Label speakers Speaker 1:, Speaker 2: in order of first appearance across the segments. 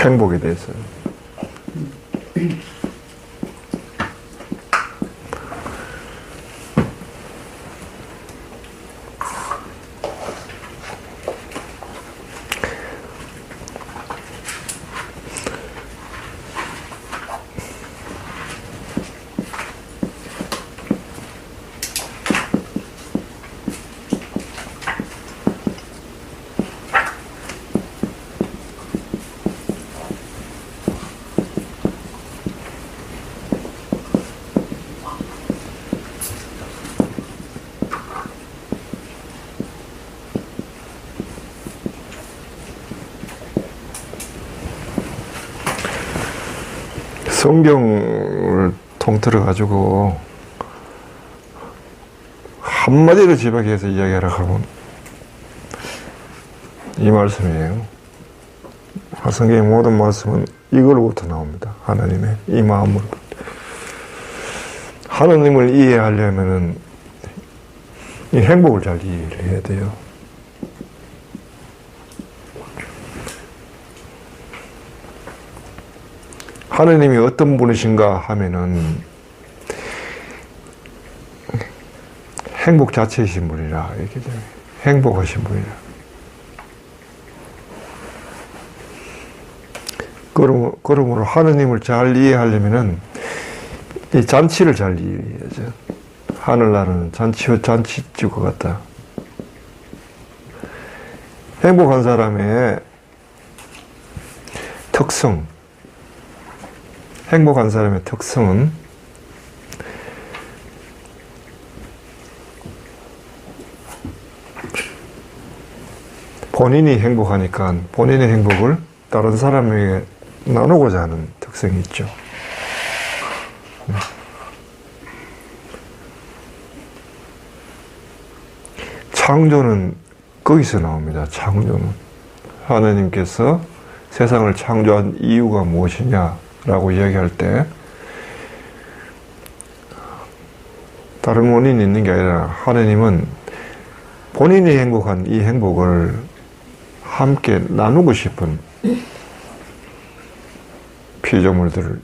Speaker 1: 행복에 대해서. 성경을 통틀어 가지고 한마디로 집약해서 이야기하라 하면 이 말씀이에요. 성경의 모든 말씀은 이걸로부터 나옵니다. 하나님의 이 마음으로. 하나님을 이해하려면은 이 행복을 잘 이해를 해야 돼요. 하나님이 어떤 분이신가 하면은 행복 자체이신 분이라 이렇게 행복하신 분이라. 그러므로 하나님을 잘 이해하려면은 이 잔치를 잘 이해해야죠. 하늘나라는 잔치와 잔치집과 같다. 행복한 사람의 특성, 행복한 사람의 특성은 본인이 행복하니까 본인의 행복을 다른 사람에게 나누고자 하는 특성이 있죠. 창조는 거기서 나옵니다. 창조는 하나님께서 세상을 창조한 이유가 무엇이냐라고 이야기할 때 다른 원인이 있는 게 아니라 하나님은 본인이 행복한 이 행복을 함께 나누고 싶은 피조물들을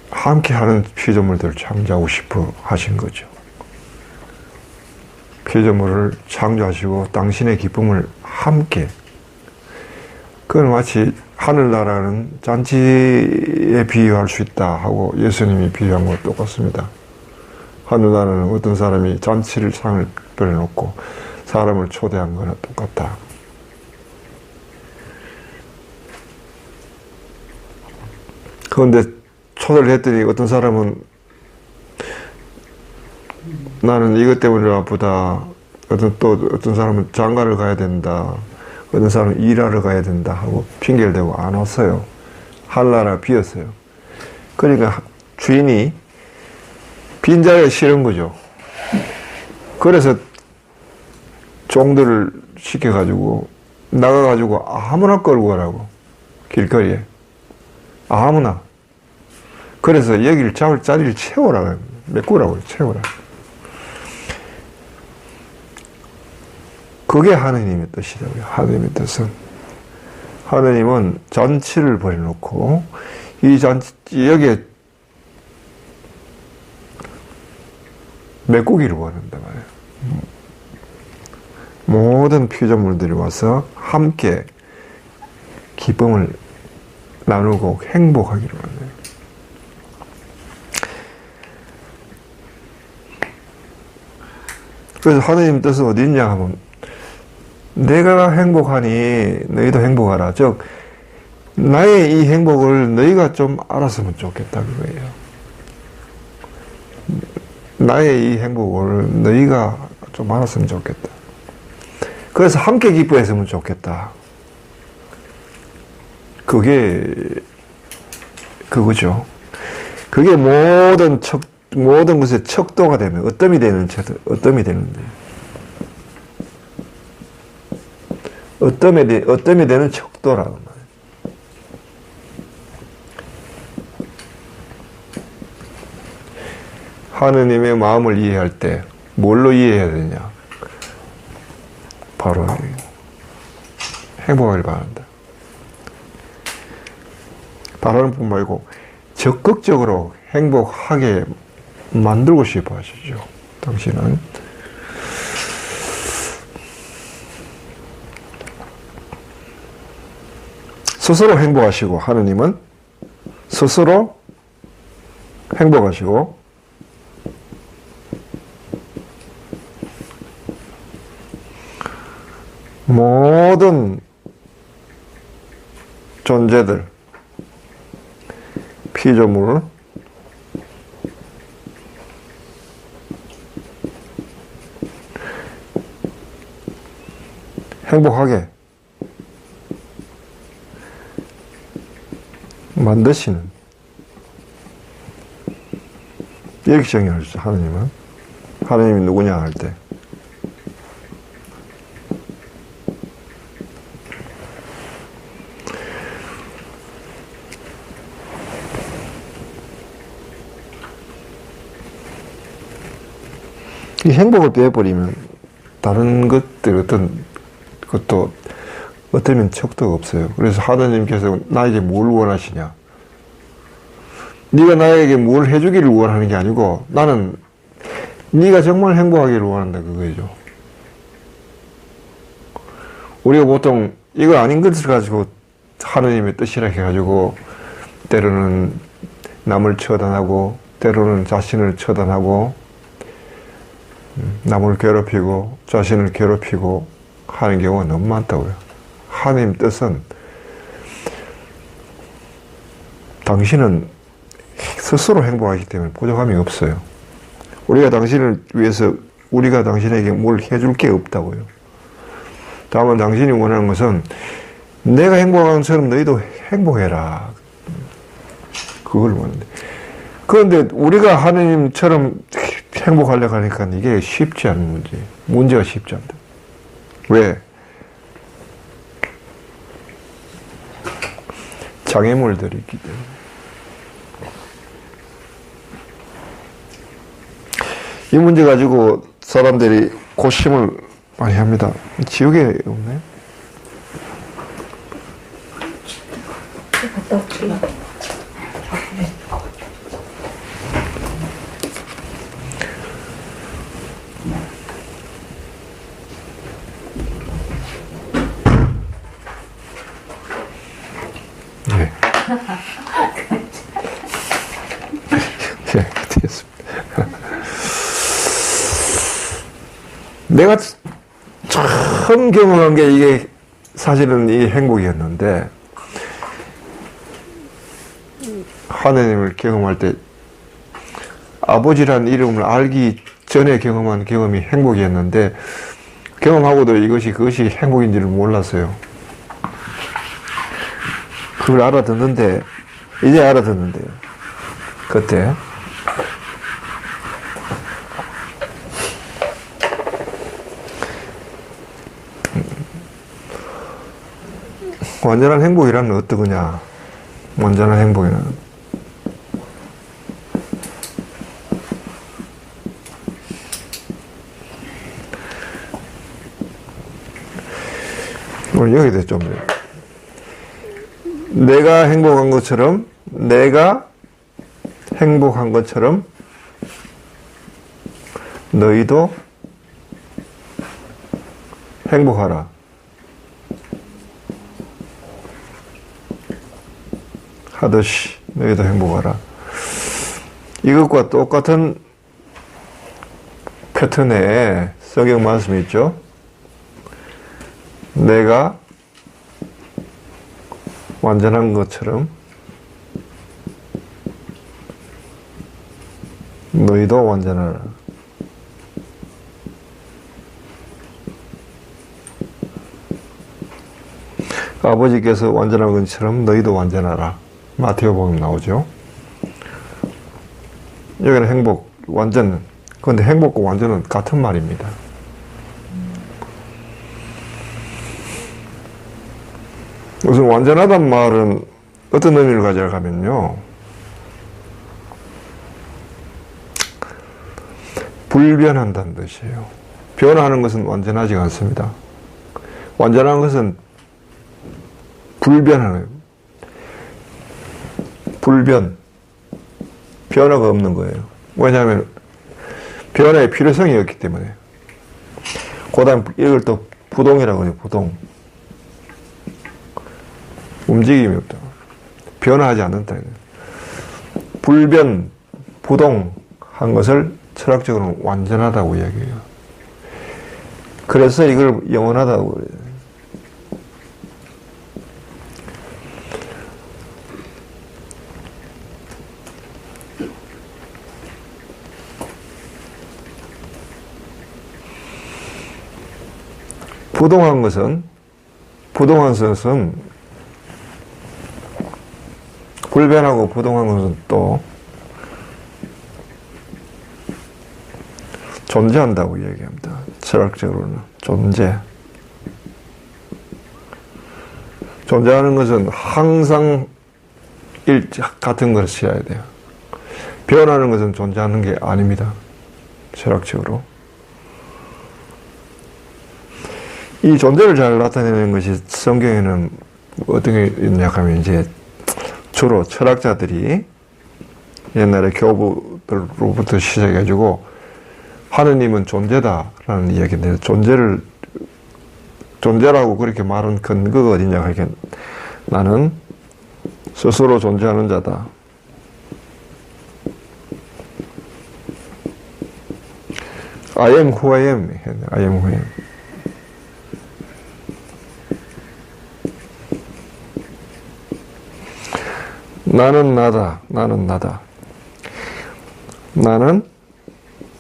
Speaker 1: 함께 하는 피조물들을 창조하고 싶어 하신 거죠. 피조물을 창조하시고 당신의 기쁨을 함께, 그건 마치 하늘나라는 잔치에 비유할 수 있다 하고 예수님이 비유한 것과 똑같습니다. 하늘나라는 어떤 사람이 잔치를 상을 벌여놓고 사람을 초대한 거나 똑같다. 그런데 초대를 했더니 어떤 사람은 나는 이것 때문에 아프다. 어떤 사람은 장가를 가야 된다. 어떤 사람은 일하러 가야 된다 하고 핑계를 대고 안 왔어요. 하늘나라 비었어요. 그러니까 주인이 빈자리가 싫은 거죠. 그래서 종들을 시켜가지고 나가가지고 아무나 끌고 가라고. 길거리에. 아무나. 그래서 여기를 잡을 자리를 채우라고. 메꾸라고 채우라. 그게 하느님의 뜻이라고요. 하느님의 뜻은. 하느님은 잔치를 벌여놓고 이 잔치, 여기에 메꾸기를 원한단 말이에요. 모든 피조물들이 와서 함께 기쁨을 나누고 행복하기를 원해요. 그래서 하느님 뜻은 어디 있냐 하면 내가 행복하니 너희도 행복하라. 즉 나의 이 행복을 너희가 좀 알았으면 좋겠다 그거예요. 나의 이 행복을 너희가 좀 알았으면 좋겠다. 그래서 함께 기뻐했으면 좋겠다. 그게 그거죠. 그게 모든 것의 척도가 되면 어떤이 되는데 어떤이 되는 척도라는 말이에요. 하느님의 마음을 이해할 때 뭘로 이해해야 되냐? 바로 행복하길 바란다. 바라는 뿐 말고 적극적으로 행복하게 만들고 싶어 하시죠. 당신은 스스로 행복하시고, 하느님은 스스로 행복하시고, 모든 존재들, 피조물, 행복하게 만드시는, 이렇게 정의할 수, 하느님은. 하느님이 누구냐 할 때. 이 행복을 빼버리면 다른 것들 어떤 것도 어쩌면 척도가 없어요. 그래서 하느님께서 나에게 뭘 원하시냐? 네가 나에게 뭘 해주기를 원하는 게 아니고 나는 네가 정말 행복하기를 원한다, 그거죠. 우리가 보통 이거 아닌 것을 가지고 하느님의 뜻이라 해가지고 때로는 남을 처단하고 때로는 자신을 처단하고 남을 괴롭히고 자신을 괴롭히고 하는 경우가 너무 많다고요. 하느님 뜻은 당신은 스스로 행복하기 때문에 부족함이 없어요. 우리가 당신을 위해서 우리가 당신에게 뭘 해줄 게 없다고요. 다만 당신이 원하는 것은 내가 행복한 것처럼 너희도 행복해라. 그걸 원하는데. 그런데 우리가 하느님처럼 행복하려고 하니까 이게 쉽지 않은 문제. 문제가 쉽지 않다. 왜? 장애물들이 있기 때문에. 이 문제 가지고 사람들이 고심을 많이 합니다. 지옥에 없네?
Speaker 2: 갔다 올게요.
Speaker 1: 네. 네, 됐습니다. 내가 처음 경험한 게 이게 사실은 이 행복이었는데, 하느님을 경험할 때 아버지란 이름을 알기 전에 경험한 경험이 행복이었는데, 경험하고도 그것이 행복인 줄을 몰랐어요. 그걸 알아듣는데, 이제 알아듣는데요. 그때. 완전한 행복이라면 어떠냐? 완전한 행복이란 오늘 여기서 좀 내가 행복한 것처럼 너희도 행복하라. 하듯이 너희도 행복하라. 이것과 똑같은 패턴의 성경 말씀이 있죠. 내가 완전한 것처럼 너희도 완전하라. 아버지께서 완전한 것처럼 너희도 완전하라. 마태복음 나오죠. 여기는 행복, 완전. 그런데 행복과 완전은 같은 말입니다. 우선 완전하단 말은 어떤 의미를 가져가면요, 불변한다는 뜻이에요. 변화하는 것은 완전하지 않습니다. 완전한 것은 불변하는, 불변. 변화가 없는 거예요. 왜냐하면 변화의 필요성이 없기 때문에. 그 다음 이걸 또 부동이라고 해요. 부동. 움직임이 없다. 변화하지 않는다. 불변, 부동한 것을 철학적으로는 완전하다고 이야기해요. 그래서 이걸 영원하다고 그래요. 부동한 것은 불변하고 부동한 것은 또 존재한다고 이야기합니다. 철학적으로는 존재하는 것은 항상 같은 것을 써야 돼요. 변하는 것은 존재하는 게 아닙니다. 철학적으로. 이 존재를 잘 나타내는 것이 성경에는 어떤 게 있냐 하면 이제 주로 철학자들이 옛날에 교부들로부터 시작해가지고 하느님은 존재다라는 이야기인데 존재라고 그렇게 말한 근거가 어디냐 하니까 나는 스스로 존재하는 자다. I am who I am. I am who I am. 나는 나다. 나는 나다. 나는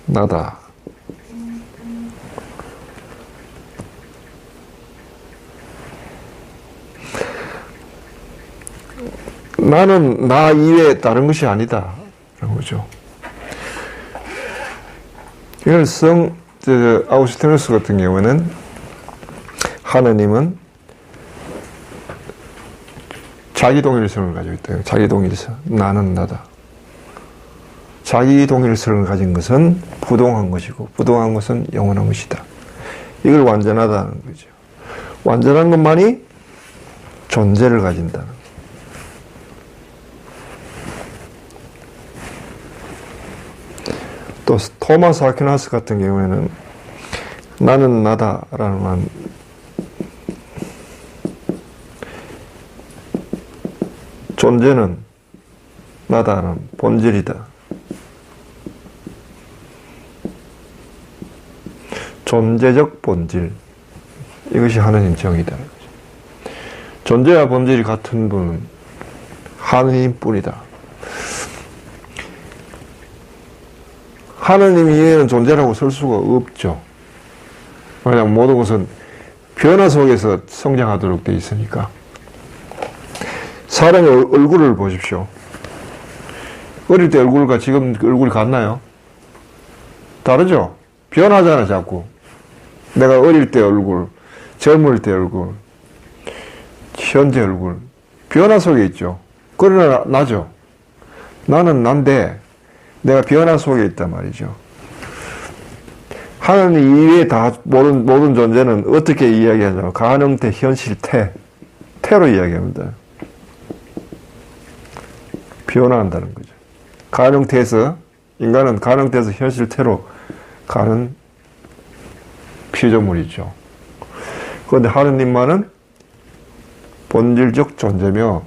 Speaker 1: 나다. 나는 나 이외에 다른 것이 아니다. 라는 거죠. 이걸 아우구스티누스 같은 경우는 하느님은 자기 동일성을 가지고 있다. 자기 동일성. 나는 나다. 자기 동일성을 가진 것은 부동한 것이고 부동한 것은 영원한 것이다. 이걸 완전하다는 거죠. 완전한 것만이 존재를 가진다는 거죠. 또 토마스 아퀴나스 같은 경우에는 나는 나다라는 말, 존재는 나다라는 본질이다. 존재적 본질, 이것이 하느님 정의다. 존재와 본질이 같은 분은 하느님뿐이다. 하느님 이외에는 존재라고 설 수가 없죠. 왜냐하면 모든 것은 변화 속에서 성장하도록 되어 있으니까. 사람의 얼굴을 보십시오. 어릴 때 얼굴과 지금 얼굴이 같나요? 다르죠? 변하잖아, 자꾸. 내가 어릴 때 얼굴, 젊을 때 얼굴, 현재 얼굴. 변화 속에 있죠. 그러나 나죠. 나는 난데 내가 변화 속에 있단 말이죠. 하나님 이외에 다 모든 존재는 어떻게 이야기하냐면 가능태, 현실, 태로 이야기합니다. 변화한다는 거죠. 가능태에서 인간은 가능태에서 현실, 태로 가는 피조물이죠. 그런데 하느님만은 본질적 존재며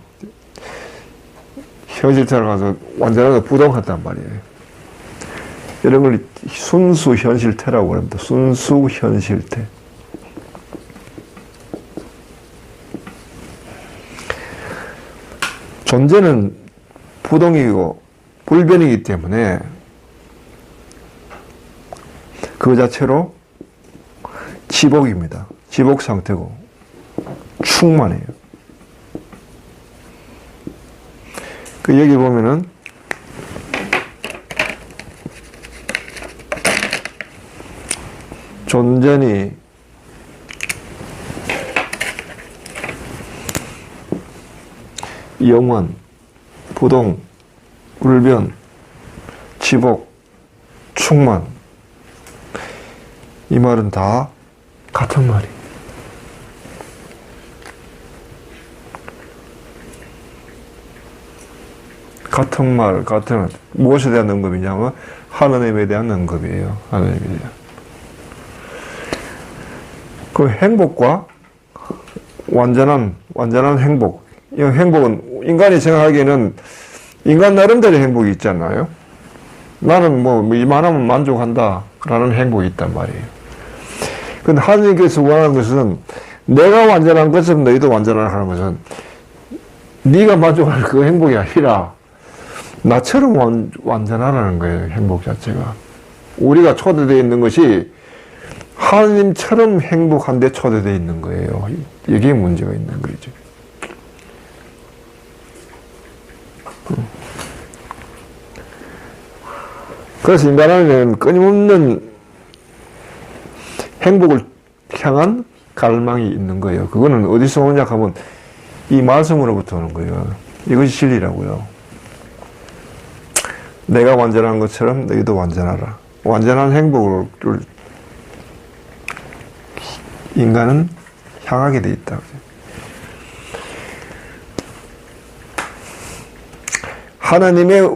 Speaker 1: 현실태로 가서 완전하게 부동한단 말이에요. 이런 걸 순수 현실태라고 합니다. 순수 현실태. 존재는 부동이고 불변이기 때문에 그 자체로 지복입니다. 지복 상태고 충만해요. 그 여기 보면은 존재니 영원, 부동, 불변, 지복, 충만, 이 말은 다 같은 말이에요. 같은 말, 같은, 무엇에 대한 언급이냐면, 하나님에 대한 언급이에요. 하나님에 대한. 그 행복과 완전한 행복. 이 행복은, 인간이 생각하기에는, 인간 나름대로 행복이 있잖아요. 나는 뭐, 이만하면 만족한다. 라는 행복이 있단 말이에요. 근데 하나님께서 원하는 것은, 내가 완전한 것은 너희도 완전하라는 것은, 네가 만족할 그 행복이 아니라, 나처럼 완전하라는 거예요, 행복 자체가. 우리가 초대되어 있는 것이 하나님처럼 행복한 데 초대되어 있는 거예요. 이게 문제가 있는 거죠. 그래서 인간에는 끊임없는 행복을 향한 갈망이 있는 거예요. 그거는 어디서 오냐 하면 이 말씀으로부터 오는 거예요. 이것이 진리라고요. 내가 완전한 것처럼 너희도 완전하라. 완전한 행복을 인간은 향하게 돼 있다. 하나님의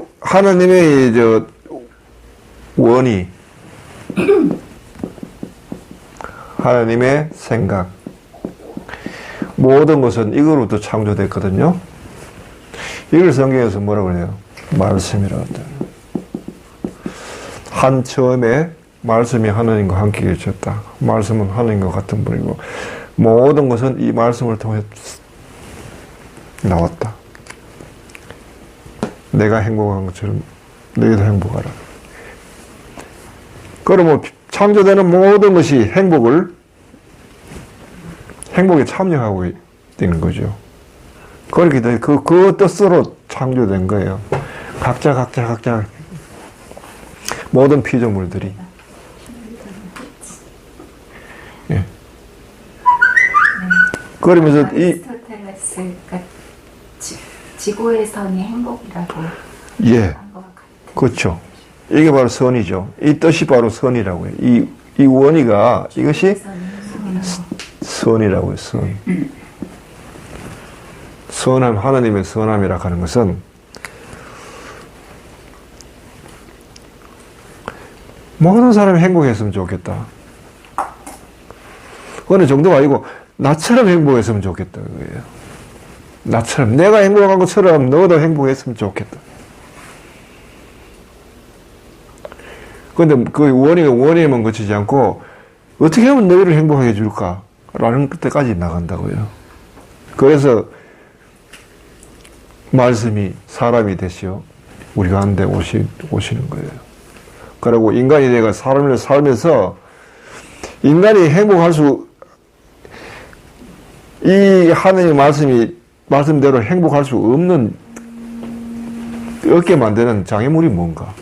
Speaker 1: 원이, 하나님의 생각, 모든 것은 이거로부터 창조됐거든요. 이걸 성경에서 뭐라고 그래요? 말씀이라고 해요. 한 처음에 말씀이 하나님과 함께 계셨다. 말씀은 하나님과 같은 분이고 모든 것은 이 말씀을 통해 나왔다. 내가 행복한 것처럼 너희도 행복하라. 그러면 창조되는 모든 것이 행복에 참여하고 있는 거죠. 그렇게 돼, 그 뜻으로 창조된 거예요. 각자 모든 피조물들이. 예. 그러면서
Speaker 2: 아리스토텔레스가 지구의 선이 행복이라고
Speaker 1: 예,
Speaker 2: 한 것 같아요.
Speaker 1: 그렇죠. 이게 바로 선이죠. 이 뜻이 바로 선이라고요. 이 원이가 이것이 선이라고요. 선. 선함, 하나님의 선함이라 하는 것은 모든 사람이 행복했으면 좋겠다. 어느 정도가 아니고 나처럼 행복했으면 좋겠다 그거예요. 나처럼 내가 행복한 것처럼 너도 행복했으면 좋겠다. 그런데 그 원인에만 그치지 않고 어떻게 하면 너희를 행복하게 해줄까? 라는 끝까지 나간다고요. 그래서 말씀이 사람이 되시어 우리 가운데 오시는 거예요. 그리고 인간이 내가 사람을 살면서 인간이 이 하나님의 말씀대로 행복할 수 없게 만드는 장애물이 뭔가?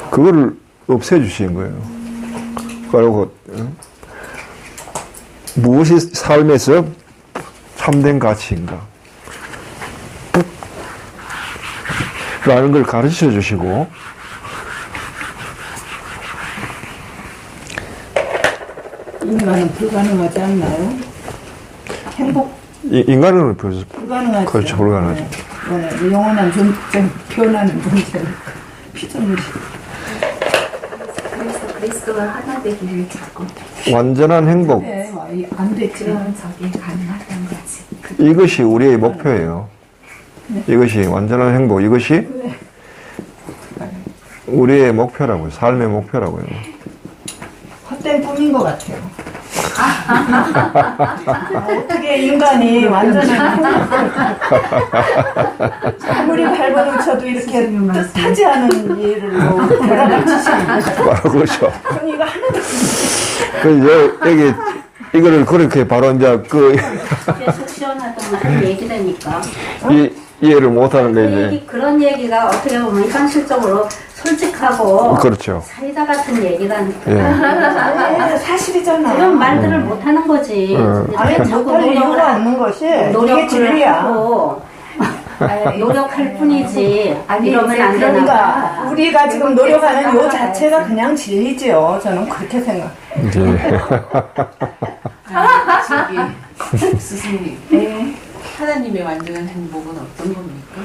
Speaker 1: 그거를 없애주신 거예요. 그리고 무엇이 삶에서 참된 가치인가? 라는 걸 가르쳐 주시고,
Speaker 3: 인간은 불가능하지 않나요? 행복
Speaker 1: 인간은
Speaker 3: 불가능하죠.
Speaker 1: 그렇죠, 불가능하죠.
Speaker 3: 네, 영원한 존재, 변하는 존재니까 피조물이.
Speaker 2: 그래서 그리스도가 하나 되기 위해 자꾸
Speaker 1: 완전한 행복.
Speaker 3: 네, 안 되지.
Speaker 2: 그런 적이 가능하다는 거지.
Speaker 1: 이것이 우리의 목표예요. 이것이 완전한 행복. 이것이 우리의 목표라고요. 삶의 목표라고요.
Speaker 3: 헛된 꿈인 것 같아요. 어떻게 인간이 완전한 아무리 발버둥 쳐도 이렇게 뜻하지 않은 일을 대단한 짓이는
Speaker 1: 바로 그렇죠.
Speaker 3: 그럼 이거 하나도
Speaker 1: 여기 이거를 그렇게 바로 이제
Speaker 4: 계속 시원하더만 얘기되니까
Speaker 1: 이해를 못하는 게 이제
Speaker 4: 그런 얘기가 어떻게 보면 현실적으로 솔직하고
Speaker 1: 그렇죠.
Speaker 4: 사이다 같은 얘기라니까
Speaker 1: 예.
Speaker 3: 아니, 사실이잖아.
Speaker 4: 그런 말들을 못 하는 거지.
Speaker 3: 아니 못할 이유가 없는 것이 이게
Speaker 4: 노력을
Speaker 3: 진리야.
Speaker 4: 하고 노력할 뿐이지 이러면 안
Speaker 3: 그러니까
Speaker 4: 되나.
Speaker 3: 우리가 지금 노력하는 요 자체가 그냥 진리지요. 저는 그렇게 생각.
Speaker 1: 이제
Speaker 5: 저기 스승님,
Speaker 3: 네.
Speaker 5: 하나님의 완전한 행복은 어떤 겁니까?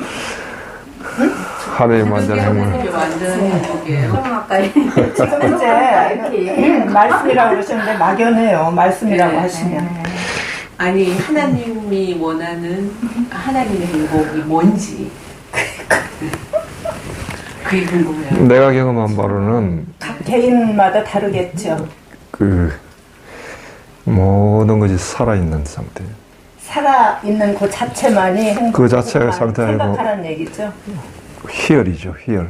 Speaker 1: 하나님 완전 행복을.
Speaker 5: 하나님의 완전한 행복이에요.
Speaker 4: 그럼 아까
Speaker 3: 지금 이제 말씀이라고 그러셨는데 막연해요. 말씀이라고
Speaker 5: 네.
Speaker 3: 하시면.
Speaker 5: 아니 하나님이 원하는 하나님의 행복이 뭔지 그게 궁금해요.
Speaker 1: 내가 경험한 바로는
Speaker 3: 각 개인마다 다르겠죠.
Speaker 1: 그 모든 것이 살아있는 상태.
Speaker 3: 살아있는 그 자체만이 행복.
Speaker 1: 그 자체가 상태 아니고
Speaker 3: 생각하는 얘기죠.
Speaker 1: 희열이죠, 희열.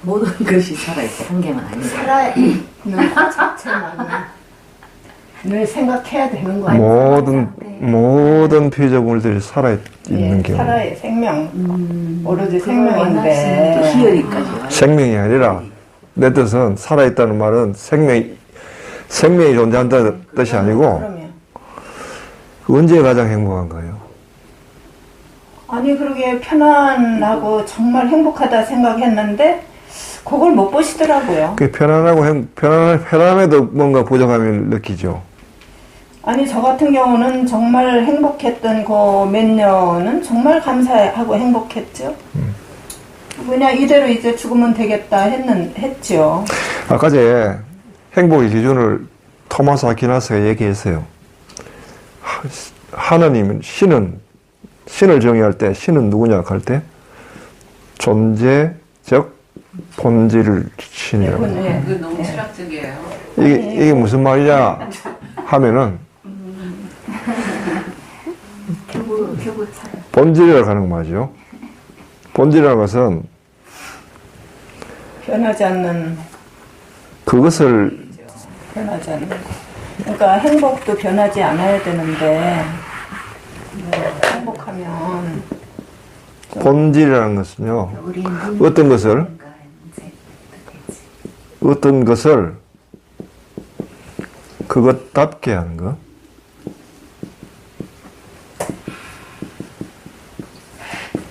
Speaker 6: 모든 것이 살아있어. 한 개만 아니고.
Speaker 3: 살아있는 그 자체만이 늘 생각해야 되는 거 아니에요?
Speaker 1: 모든 피조물들이 살아있는
Speaker 3: 예,
Speaker 1: 경우.
Speaker 3: 살아의 생명. 오로지
Speaker 6: 원하시는 게
Speaker 3: 생명인데.
Speaker 6: 희열이까지 와요.
Speaker 1: 생명이 아니라 내 뜻은 살아있다는 말은 생명이 존재한다는 뜻이 아니고
Speaker 3: 그러면.
Speaker 1: 언제 가장 행복한 거예요?
Speaker 3: 아니 그러게 편안하고 정말 행복하다 생각했는데 그걸 못 보시더라고요.
Speaker 1: 그 편안함에도 뭔가 부족함을 느끼죠.
Speaker 3: 아니 저 같은 경우는 정말 행복했던 그 몇 년은 정말 감사하고 행복했죠. 그냥 이대로 이제 죽으면 되겠다 했죠.
Speaker 1: 아까 전에 행복의 기준을 토마스 아퀴나스가 얘기했어요. 하나님은 신을 정의할 때 신은 누구냐 할 때 존재적 본질을 신이라고 해요.
Speaker 3: 예.
Speaker 5: 그 너무 철학적이에요.
Speaker 1: 이게 무슨 말이냐 하면은
Speaker 2: 교구처럼.
Speaker 1: 본질이라고 하는 거 맞죠? 본질이라는 것은
Speaker 3: 변하지 않는
Speaker 1: 그것을
Speaker 3: 변하지 않는 거. 그러니까 행복도 변하지 않아야 되는데 행복하면
Speaker 1: 본질이라는 것은요
Speaker 2: 우리
Speaker 1: 어떤 것을 어떤 것을 그것답게 하는 거.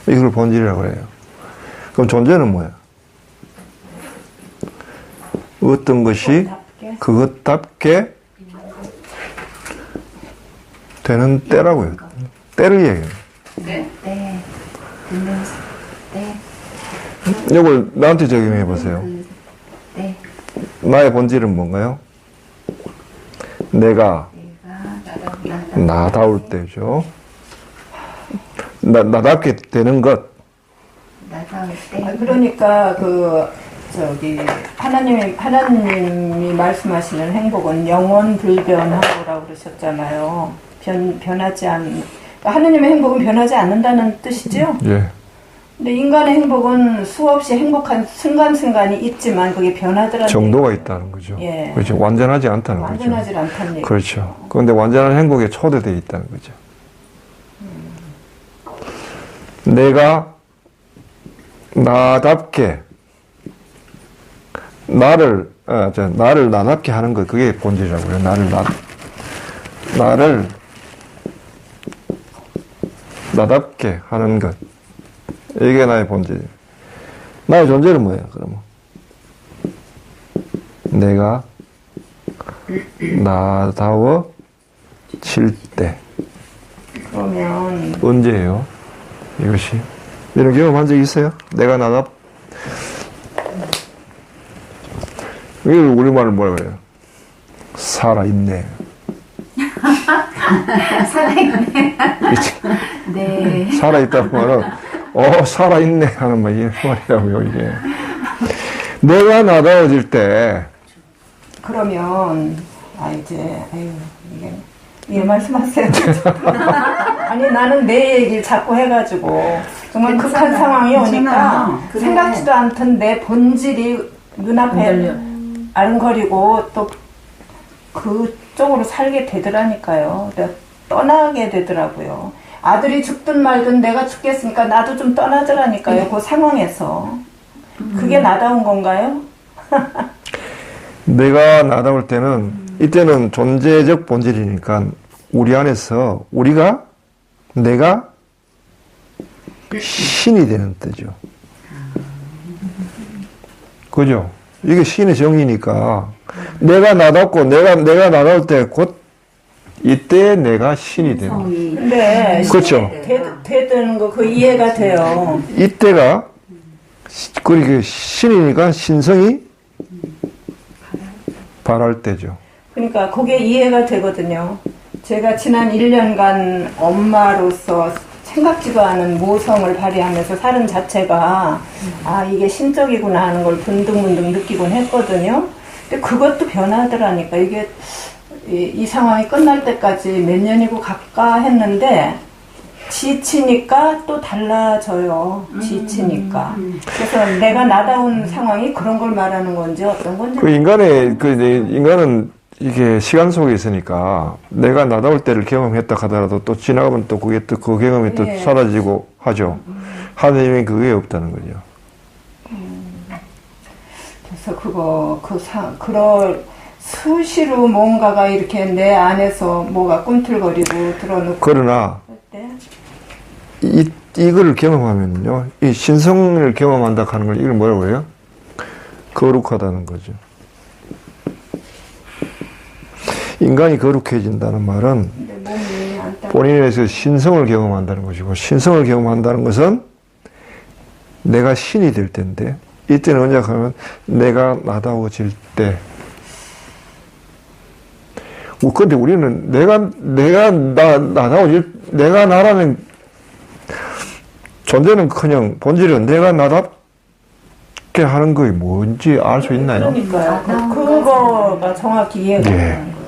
Speaker 1: 이걸 본질이라고 해요. 그럼 존재는 뭐야? 어떤 것이 그것답게 되는 때라고요. 때를 얘기해요.
Speaker 5: 네?
Speaker 2: 네. 네.
Speaker 1: 이걸 나한테 적용해 보세요.
Speaker 2: 네.
Speaker 1: 나의 본질은 뭔가요? 내가 나다울 때죠. 나답게 되는 것.
Speaker 2: 나다울 때.
Speaker 3: 그러니까 하나님이 말씀하시는 행복은 영원 불변하고라고 그러셨잖아요. 변하지 않는. 그러니까 하나님의 행복은 변하지 않는다는 뜻이죠.
Speaker 1: 예.
Speaker 3: 근데 인간의 행복은 수없이 행복한 순간순간이 있지만 그게 변하더라는
Speaker 1: 정도가 있다는 거죠.
Speaker 3: 예.
Speaker 1: 그렇죠. 완전하지 않다는 거죠.
Speaker 3: 완전하지 않다는 얘기.
Speaker 1: 그렇죠. 그런데 완전한 행복에 초대되어 있다는 거죠. 내가 나답게 나를 나답게 하는 것, 그게 본질이라고 해요. 나를 나답게 하는 것. 이게 나의 본질. 나의 존재는 뭐예요, 그러면? 내가 나다워질 때.
Speaker 3: 그러면
Speaker 1: 언제예요? 이것이? 이런 경험한 적 있어요? 내가 이걸 우리말로 뭐라 그래요? 살아있네.
Speaker 2: 살아있네. 네.
Speaker 1: 살아있다고 말은, 살아있네 하는 말, 이 말이라고요, 이게. 내가 나다워질 때,
Speaker 3: 그러면 이게 말씀하세요. 아니 나는 내 얘기를 자꾸 해가지고 정말 극한 상황이 오니까
Speaker 6: 그래.
Speaker 3: 생각지도 않던 내 본질이 눈앞에 아른거리고 또 그쪽으로 살게 되더라니까요. 내가 떠나게 되더라고요. 아들이 죽든 말든 내가 죽겠으니까 나도 좀 떠나더라니까요. 그 상황에서. 그게 나다운 건가요?
Speaker 1: 내가 나다울 때는, 이때는 존재적 본질이니까, 우리 안에서, 내가 신이 되는 때죠. 그죠? 이게 신의 정의니까, 내가 나답고, 내가 나다울 때 곧 이때 내가 신이 되는 거예요.
Speaker 6: 성이
Speaker 3: 네.
Speaker 1: 그렇죠.
Speaker 3: 되는 거 그 이해가 돼요.
Speaker 1: 이때가 그리고 신이니까 신성이 발할 때죠.
Speaker 3: 그러니까 그게 이해가 되거든요. 제가 지난 1년간 엄마로서 생각지도 않은 모성을 발휘하면서 사는 자체가 아 이게 신적이구나 하는 걸 문득문득 느끼곤 했거든요. 근데 그것도 변하더라니까. 이게 이 상황이 끝날 때까지 몇 년이고 가까 했는데 지치니까 또 달라져요. 지치니까. 그래서 내가 나다운 상황이 그런 걸 말하는 건지 어떤 건지.
Speaker 1: 인간은 이게 시간 속에 있으니까 내가 나다울 때를 경험했다 하더라도 또 지나가면 또 그게 또 그 경험이 또 사라지고 하죠. 하느님이 그게 없다는 거죠.
Speaker 3: 그래서 그럴 수시로 뭔가가 이렇게 내 안에서 뭐가 꿈틀거리고 들어놓고.
Speaker 1: 그러나
Speaker 3: 때
Speaker 1: 이걸 경험하면요, 이 신성을 경험한다 하는 걸 이걸 뭐라고 해요? 거룩하다는 거죠. 인간이 거룩해진다는 말은 본인에서 신성을 경험한다는 것이고, 신성을 경험한다는 것은 내가 신이 될 때인데, 이때는 언제 하면 내가 나다워질 때. 근데 우리는 내가 나다워질, 내가 나라는 존재는 그냥 본질은 내가 나답게 하는 것이 뭔지 알 수 있나요?
Speaker 3: 그러니까요. 그거가 정확히 이해가
Speaker 1: 예.
Speaker 3: 되는 거예요.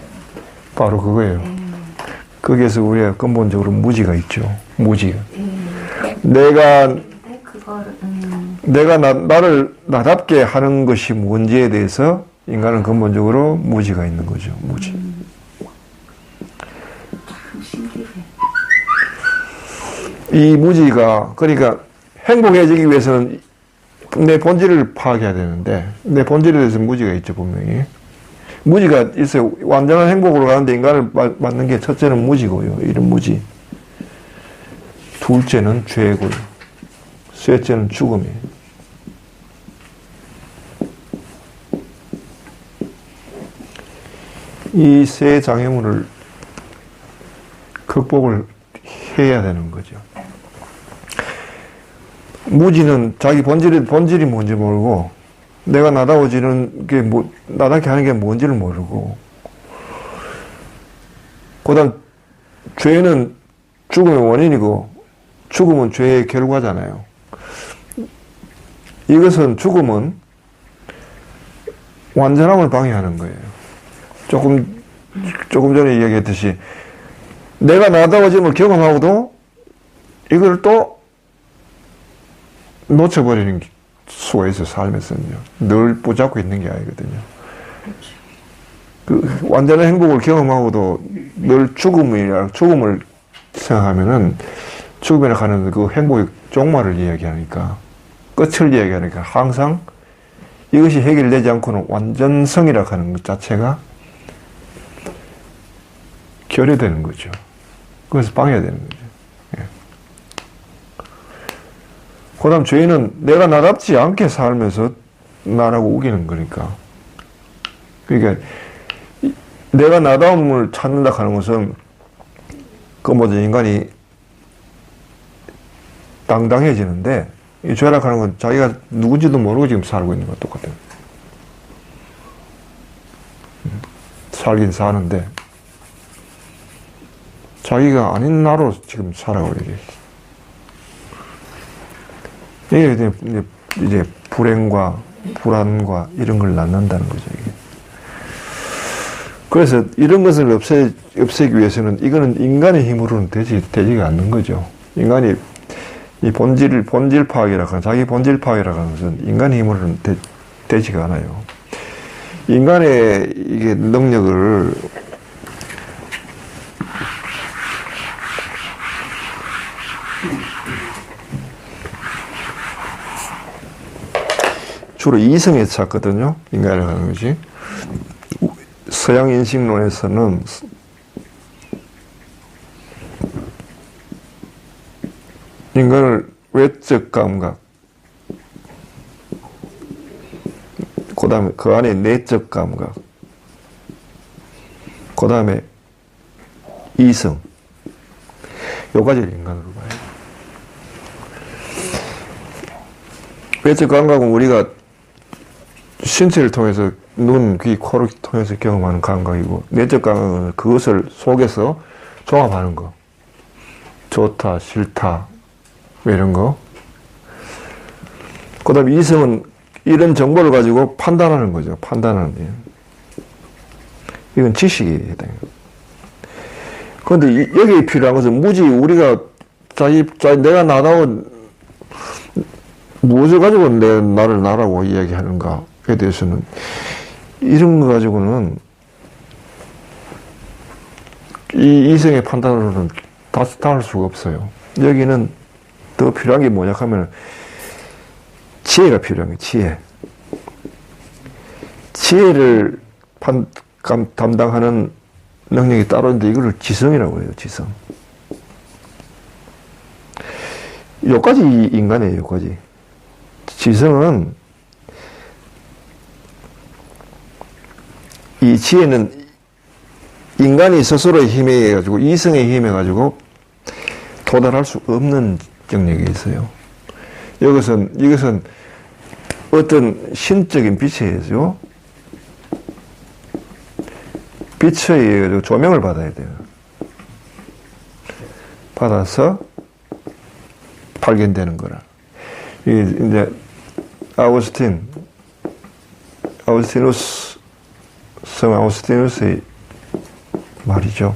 Speaker 1: 바로 그거예요. 거기에서 우리가 근본적으로 무지가 있죠. 무지. 내가 나를 나답게 하는 것이 뭔지에 대해서 인간은 근본적으로 무지가 있는 거죠. 무지. 이 무지가, 그러니까 행복해지기 위해서는 내 본질을 파악해야 되는데, 내 본질에 대해서 무지가 있죠, 분명히. 무지가 있어요. 완전한 행복으로 가는데 인간을 맞는 게 첫째는 무지고요. 이런 무지. 둘째는 죄고요. 셋째는 죽음이에요. 이 세 장애물을 극복을 해야 되는 거죠. 무지는 자기 본질이 뭔지 모르고, 내가 나다워지는 게 나답게 하는 게 뭔지를 모르고, 그 다음, 죄는 죽음의 원인이고, 죽음은 죄의 결과잖아요. 이것은 죽음은 완전함을 방해하는 거예요. 조금 전에 이야기했듯이, 내가 나다워짐을 경험하고도 이걸 또 놓쳐버리는 수가 있어요, 삶에서는요. 늘 붙잡고 있는 게 아니거든요. 그 완전한 행복을 경험하고도 늘 죽음을 생각하면은 죽음이라 하는 그 행복의 종말을 이야기하니까, 끝을 이야기하니까 항상 이것이 해결되지 않고는 완전성이라 하는 것 자체가 결여되는 거죠. 그래서 방해해야 되는 거죠. 예. 그 다음 죄인은 내가 나답지 않게 살면서 나라고 우기는 거니까. 그러니까 내가 나다움을 찾는다 하는 것은 뭐죠, 인간이 당당해지는데, 이 죄라 하는 건 자기가 누군지도 모르고 지금 살고 있는 것 똑같아요. 살긴 사는데 자기가 아닌 나로 지금 살아가고 이게 이제 불행과 불안과 이런 걸 낳는다는 거죠. 이게. 그래서 이런 것을 없애기 위해서는 이거는 인간의 힘으로는 되지가 않는 거죠. 인간이 이 본질 파악이라고 하는, 자기 본질 파악이라고 하는 것은 인간의 힘으로는 되지가 않아요. 인간의 이게 능력을 주로 이성에 찾거든요. 인간이라고 하는 것이. 서양 인식론에서는 인간을 외적 감각, 그 다음에 그 안에 내적 감각, 그 다음에 이성. 요까지를 인간으로 봐요. 외적 감각은 우리가 신체를 통해서 눈, 귀, 코를 통해서 경험하는 감각이고, 내적 감각은 그것을 속에서 종합하는 거. 좋다, 싫다, 이런 거. 그 다음에 이성은 이런 정보를 가지고 판단하는 거죠. 판단하는 게. 이건 지식에 해당해요. 그런데 여기에 필요한 것은 무지 우리가 내가 나다고 무엇을 가지고 나를 나라고 이야기하는가에 대해서는 이런 거 가지고는 이 이성의 판단으로는 다 할 수가 없어요. 여기는 더 필요한 게 뭐냐 하면 지혜가 필요한 거예요. 지혜. 지혜를 담당하는 능력이 따로 있는데 이거를 지성이라고 해요. 지성. 여기까지 인간이에요. 여기까지. 지성은 이 지혜는 인간이 스스로의 힘에 가지고 이성의 힘에 가지고 도달할 수 없는 영역이 있어요. 이것은 어떤 신적인 빛에 의해서 빛에 의해 조명을 받아야 돼요. 받아서 발견되는 거라. 이제 성 아우구스티누스의 말이죠.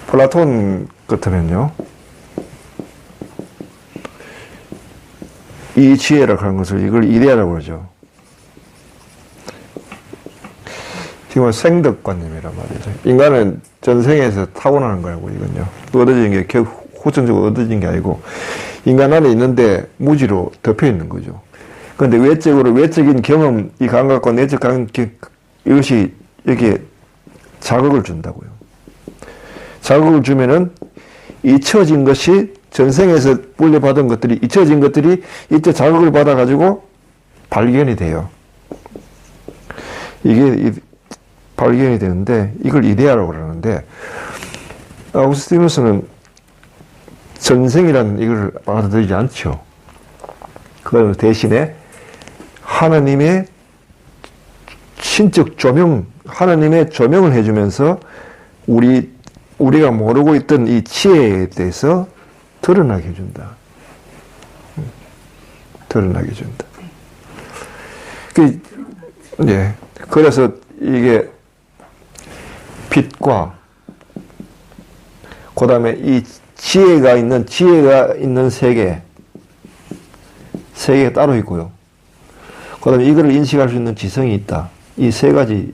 Speaker 1: 플라톤 같으면요, 이 지혜라고 하는 것을 이걸 이데아라고 그러죠. 지금 생덕관념이란 말이죠. 인간은 전생에서 타고나는 거라고, 이건요. 얻어진 게 후천적으로 얻어진 게 아니고 인간 안에 있는데 무지로 덮여 있는 거죠. 그런데 외적인 경험, 이 감각과 내적 감각, 이것이 여기에 자극을 준다고요. 자극을 주면은 잊혀진 것이 전생에서 물려받은 것들이, 잊혀진 것들이 이때 자극을 받아가지고 발견이 돼요. 이게 발견이 되는데 이걸 이데아라고 그러는데, 아우구스티누스는 전생이라는 이걸 받아들이지 않죠. 그 대신에 하나님의 신적 조명, 하나님의 조명을 해주면서 우리가 모르고 있던 이 지혜에 대해서 드러나게 해준다. 드러나게 해준다. 그래서 이게 빛과 그 다음에 이 지혜가 있는 세계가 따로 있고요. 그 다음에 이거를 인식할 수 있는 지성이 있다. 이 세 가지